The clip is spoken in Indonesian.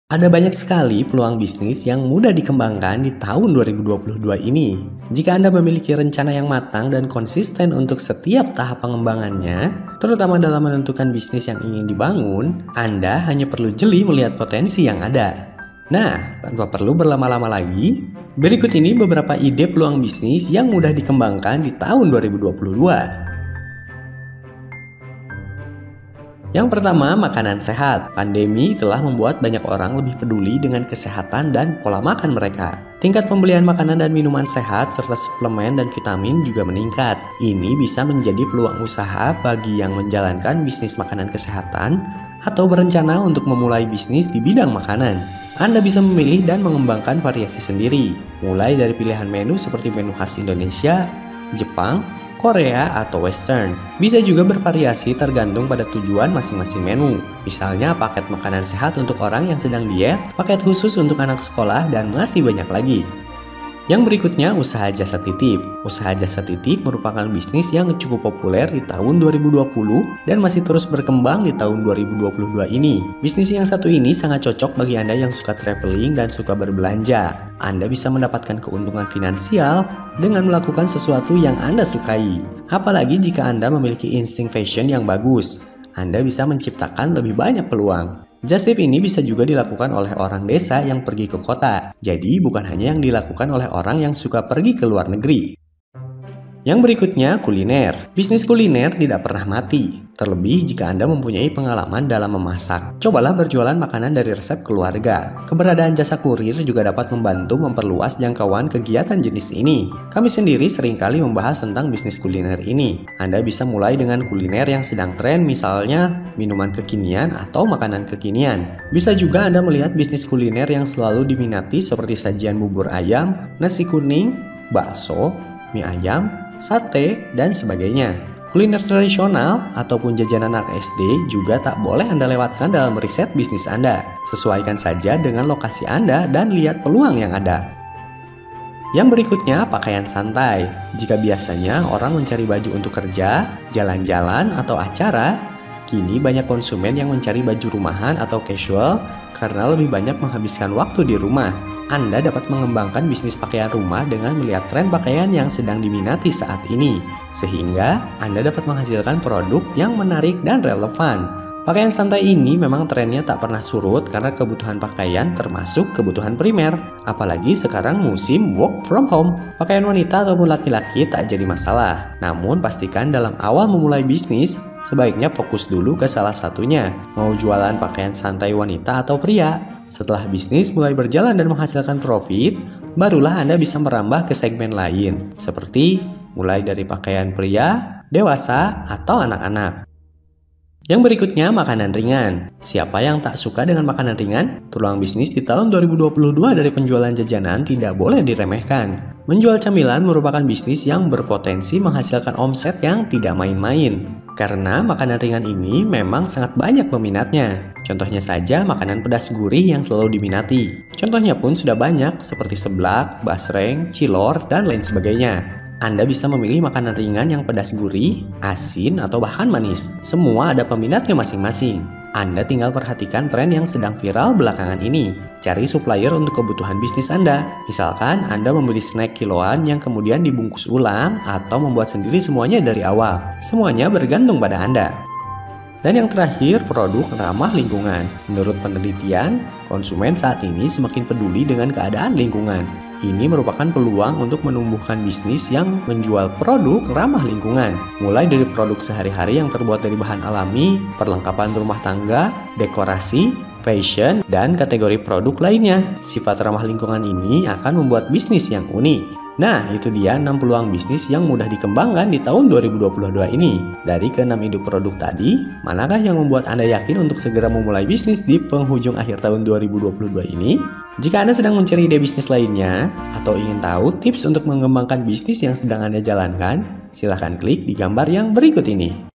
Ada banyak sekali peluang bisnis yang mudah dikembangkan di tahun 2022 ini. Jika Anda memiliki rencana yang matang dan konsisten untuk setiap tahap pengembangannya, terutama dalam menentukan bisnis yang ingin dibangun, Anda hanya perlu jeli melihat potensi yang ada. Nah, tanpa perlu berlama-lama lagi, berikut ini beberapa ide peluang bisnis yang mudah dikembangkan di tahun 2022. Yang pertama, makanan sehat. Pandemi telah membuat banyak orang lebih peduli dengan kesehatan dan pola makan mereka. Tingkat pembelian makanan dan minuman sehat serta suplemen dan vitamin juga meningkat. Ini bisa menjadi peluang usaha bagi yang menjalankan bisnis makanan kesehatan atau berencana untuk memulai bisnis di bidang makanan. Anda bisa memilih dan mengembangkan variasi sendiri, mulai dari pilihan menu seperti menu khas Indonesia, Jepang, Korea, atau Western. Bisa juga bervariasi tergantung pada tujuan masing-masing menu. Misalnya paket makanan sehat untuk orang yang sedang diet, paket khusus untuk anak sekolah, dan masih banyak lagi. Yang berikutnya, usaha jasa titip. Usaha jasa titip merupakan bisnis yang cukup populer di tahun 2020 dan masih terus berkembang di tahun 2022 ini. Bisnis yang satu ini sangat cocok bagi Anda yang suka traveling dan suka berbelanja. Anda bisa mendapatkan keuntungan finansial dengan melakukan sesuatu yang Anda sukai. Apalagi jika Anda memiliki insting fashion yang bagus, Anda bisa menciptakan lebih banyak peluang. Just tip ini bisa juga dilakukan oleh orang desa yang pergi ke kota. Jadi bukan hanya yang dilakukan oleh orang yang suka pergi ke luar negeri. Yang berikutnya, kuliner. Bisnis kuliner tidak pernah mati, terlebih jika Anda mempunyai pengalaman dalam memasak. Cobalah berjualan makanan dari resep keluarga. Keberadaan jasa kurir juga dapat membantu memperluas jangkauan kegiatan jenis ini. Kami sendiri seringkali membahas tentang bisnis kuliner ini. Anda bisa mulai dengan kuliner yang sedang tren, misalnya minuman kekinian atau makanan kekinian. Bisa juga Anda melihat bisnis kuliner yang selalu diminati seperti sajian bubur ayam, nasi kuning, bakso, mie ayam, sate, dan sebagainya. Kuliner tradisional ataupun jajanan anak SD juga tak boleh Anda lewatkan dalam riset bisnis Anda. Sesuaikan saja dengan lokasi Anda dan lihat peluang yang ada. Yang berikutnya, pakaian santai. Jika biasanya orang mencari baju untuk kerja, jalan-jalan, atau acara, kini banyak konsumen yang mencari baju rumahan atau casual karena lebih banyak menghabiskan waktu di rumah. Anda dapat mengembangkan bisnis pakaian rumah dengan melihat tren pakaian yang sedang diminati saat ini, sehingga Anda dapat menghasilkan produk yang menarik dan relevan. Pakaian santai ini memang trennya tak pernah surut karena kebutuhan pakaian termasuk kebutuhan primer. Apalagi sekarang musim work from home. Pakaian wanita ataupun laki-laki tak jadi masalah. Namun pastikan dalam awal memulai bisnis, sebaiknya fokus dulu ke salah satunya. Mau jualan pakaian santai wanita atau pria? Setelah bisnis mulai berjalan dan menghasilkan profit, barulah Anda bisa merambah ke segmen lain, seperti mulai dari pakaian pria, dewasa, atau anak-anak. Yang berikutnya, makanan ringan. Siapa yang tak suka dengan makanan ringan? Peluang bisnis di tahun 2022 dari penjualan jajanan tidak boleh diremehkan. Menjual camilan merupakan bisnis yang berpotensi menghasilkan omset yang tidak main-main. Karena makanan ringan ini memang sangat banyak peminatnya. Contohnya saja makanan pedas gurih yang selalu diminati. Contohnya pun sudah banyak seperti seblak, basreng, cilor, dan lain sebagainya. Anda bisa memilih makanan ringan yang pedas gurih, asin, atau bahkan manis. Semua ada peminatnya masing-masing. Anda tinggal perhatikan tren yang sedang viral belakangan ini. Cari supplier untuk kebutuhan bisnis Anda. Misalkan Anda membeli snack kiloan yang kemudian dibungkus ulang atau membuat sendiri semuanya dari awal. Semuanya bergantung pada Anda. Dan yang terakhir, produk ramah lingkungan. Menurut penelitian, konsumen saat ini semakin peduli dengan keadaan lingkungan. Ini merupakan peluang untuk menumbuhkan bisnis yang menjual produk ramah lingkungan. Mulai dari produk sehari-hari yang terbuat dari bahan alami, perlengkapan rumah tangga, dekorasi, fashion, dan kategori produk lainnya. Sifat ramah lingkungan ini akan membuat bisnis yang unik. Nah, itu dia 6 peluang bisnis yang mudah dikembangkan di tahun 2022 ini. Dari ke-6 ide produk tadi, manakah yang membuat Anda yakin untuk segera memulai bisnis di penghujung akhir tahun 2022 ini? Jika Anda sedang mencari ide bisnis lainnya, atau ingin tahu tips untuk mengembangkan bisnis yang sedang Anda jalankan, silahkan klik di gambar yang berikut ini.